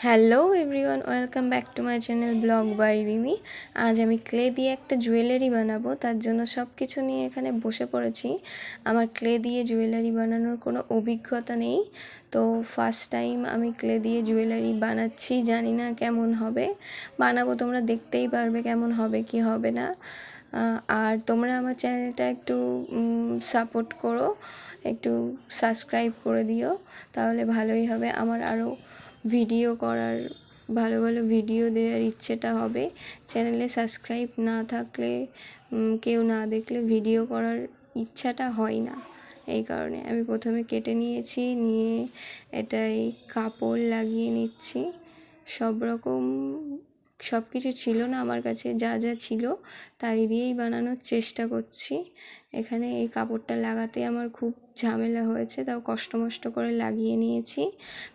Hello everyone, welcome back to my channel blog by Rimi. আজ আমি clay দিয়ে একটা জুয়েলারি বানাবো, তার জন্য সব কিছু নিয়ে এখানে বসে পড়েছি। আমার ক্লে দিয়ে জুয়েলারি বানানোর কোনো অভিজ্ঞতা নেই, তো ফার্স্ট টাইম আমি ক্লে দিয়ে জুয়েলারি বানাচ্ছি। জানি না কেমন হবে, বানাবো, তোমরা দেখতেই পারবে কেমন হবে কি হবে না। আর তোমরা আমার চ্যানেলটা একটু সাপোর্ট করো, একটু সাবস্ক্রাইব করে দিও, তাহলে ভালোই হবে। আমার আরও ভিডিও করার, ভালো ভালো ভিডিও দেওয়ার ইচ্ছেটা হবে। চ্যানেলে সাবস্ক্রাইব না থাকলে, কেউ না দেখলে ভিডিও করার ইচ্ছাটা হয় না। এই কারণে আমি প্রথমে কেটে নিয়েছি, নিয়ে এটাই কাপড় লাগিয়ে নিচ্ছি। সব কিছু ছিল না আমার কাছে, যা যা ছিল তাই দিয়েই বানানোর চেষ্টা করছি। এখানে এই কাপড়টা লাগাতে আমার খুব ঝামেলা হয়েছে, তাও কষ্ট মষ্ট করে লাগিয়ে নিয়েছি।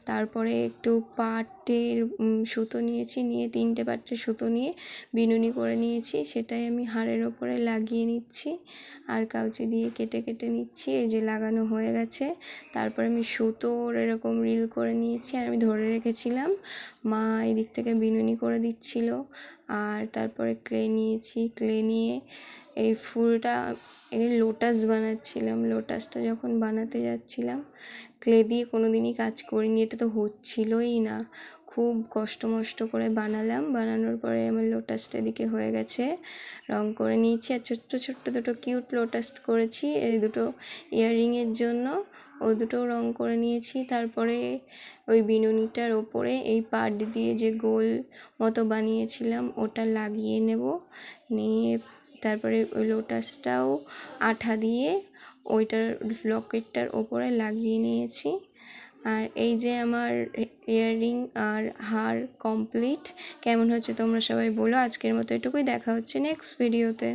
তারপরে একটু পাটের সুতো নিয়েছি, নিয়ে 3টে পাটের সুতো নিয়ে বিনুনি করে নিয়েছি, সেটাই আমি হাড়ের ওপরে লাগিয়ে নিচ্ছি আর কাউচি দিয়ে কেটে কেটে নিচ্ছি। এই যে লাগানো হয়ে গেছে। তারপরে আমি সুতোর এরকম রিল করে নিয়েছি আর আমি ধরে রেখেছিলাম, মা এই দিক থেকে বিনুনি করে দিচ্ছিল। আর তারপরে ক্লে নিয়েছি, ক্লে নিয়ে এই ফুলটা, এই লোটাস বানাচ্ছিলাম। লোটাসটা যখন বানাতে যাচ্ছিলাম, ক্লে দিয়ে কোনো দিনই কাজ করিনি, এটা তো হচ্ছিলই না, খুব কষ্ট মষ্ট করে বানালাম। বানানোর পরে আমার লোটাসটা এদিকে হয়ে গেছে, রং করে নিয়েছি। আর ছোট্ট ছোট্ট দুটো কিউট লোটাস করেছি এই দুটো ইয়াররিংয়ের জন্য, ওই দুটোও রং করে নিয়েছি। তারপরে ওই বিনুনিটার ওপরে এই পাট দিয়ে যে গোল মতো বানিয়েছিলাম ওটা লাগিয়ে নেব, নিয়ে তারপরে ওই লোটাসটাও আঠা দিয়ে ওইটার লকেটটার ওপরে লাগিয়ে নিয়েছি। আর এই যে আমার ইয়াররিং আর হার কমপ্লিট। কেমন হচ্ছে তোমরা সবাই বলো। আজকের মতো এটুকুই, দেখা হচ্ছে নেক্সট ভিডিওতে।